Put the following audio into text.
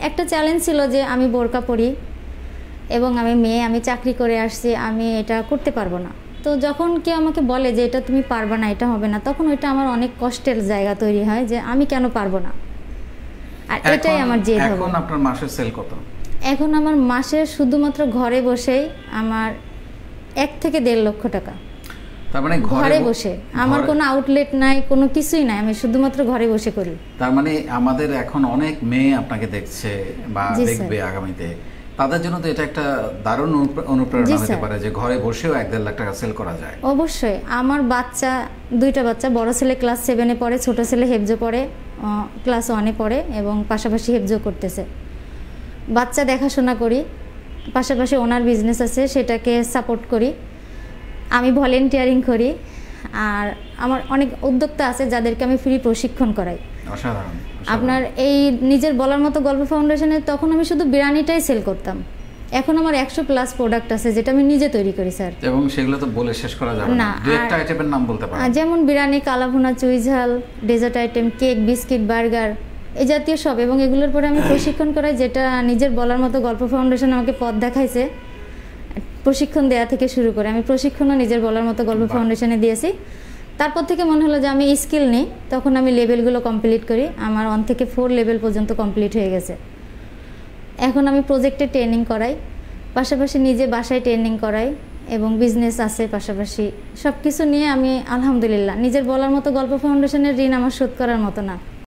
একটা চ্যালেঞ্জ ছিল যে আমি বোরকা পরি এবং আমি মেয়ে, আমি চাকরি করে আসছি, আমি এটা করতে পারবো না। তো যখন কেউ আমাকে বলে যে এটা তুমি পারবা না, এটা হবে না, তখন ওইটা আমার অনেক কষ্টের জায়গা তৈরি হয় যে আমি কেন পারবো না। আর এটাই আমার জেদ হবে। এখন আপনার মাসের সেল কত? এখন আমার মাসে শুধুমাত্র ঘরে বসেই আমার 1 থেকে 1.5 লক্ষ টাকা। তার মানে ঘরে বসে, আমার কোনো আউটলেট নাই, কোনো কিছুই নাই, আমি শুধুমাত্র ঘরে বসে করি। তার মানে আমাদের এখন অনেক মেয়ে আপনাকে দেখছে বা দেখবে আগামীতে, তাদের জন্য তো এটা একটা দারুণ অনুপ্রেরণা হতে পারে যে ঘরে বসেও 1-1.5 লাখ টাকা সেল করা যায়। অবশ্যই। আমার বাচ্চা, 2টা বাচ্চা, বড় ছেলে ক্লাস 7-এ পড়ে, ছোট ছেলে হেফজো পড়ে, ক্লাস 1-এ পড়ে এবং পাশাপাশি হেফজো করতেছে। বাচ্চা দেখাশোনা করি, পাশাপাশি ওনার বিজনেস আছে, সেটাকে সাপোর্ট করি। আমি ভলেন্টিয়ারিং করি। আর আমার অনেক উদ্যোক্তা আছে যাদেরকে আমি ফ্রি প্রশিক্ষণ করাই। অসাধারণ। আপনার এই নিজের বলার মতো গল্প ফাউন্ডেশনে তখন আমি শুধু বিরিয়ানিটাই সেল করতাম। এখন আমার 100+ প্রোডাক্ট আছে যেটা আমি নিজে তৈরি করি স্যার। এবং সেগুলো তো বলে শেষ করা যাবে না। দুই একটা আইটেমের নাম বলতে পারেন? যেমন biryani, kalabhuna, chuijhal, dessert item, cake, biscuit, burger, এই জাতীয় সব। এবং এগুলোর পরে আমি প্রশিক্ষণ করাই, যেটা নিজের বলার মতো গল্প ফাউন্ডেশন আমাকে পথ দেখাইছে। প্রশিক্ষণ দেওয়া থেকে শুরু করে আমি প্রশিক্ষণও নিজের বলার মতো গল্প ফাউন্ডেশনে দিয়েছি। তারপর থেকে মনে হলো যে আমি স্কিল নিই, তখন আমি লেভেলগুলো কমপ্লিট করি। আমার 1 থেকে 4 লেভেল পর্যন্ত কমপ্লিট হয়ে গেছে। এখন আমি প্রজেক্টে ট্রেনিং করাই, পাশাপাশি নিজে বাসায় ট্রেনিং করাই এবং বিজনেস আছে পাশাপাশি। সব কিছু নিয়ে আমি আলহামদুলিল্লাহ, নিজের বলার মতো গল্প ফাউন্ডেশনের ঋণ আমার শোধ করার মতো না।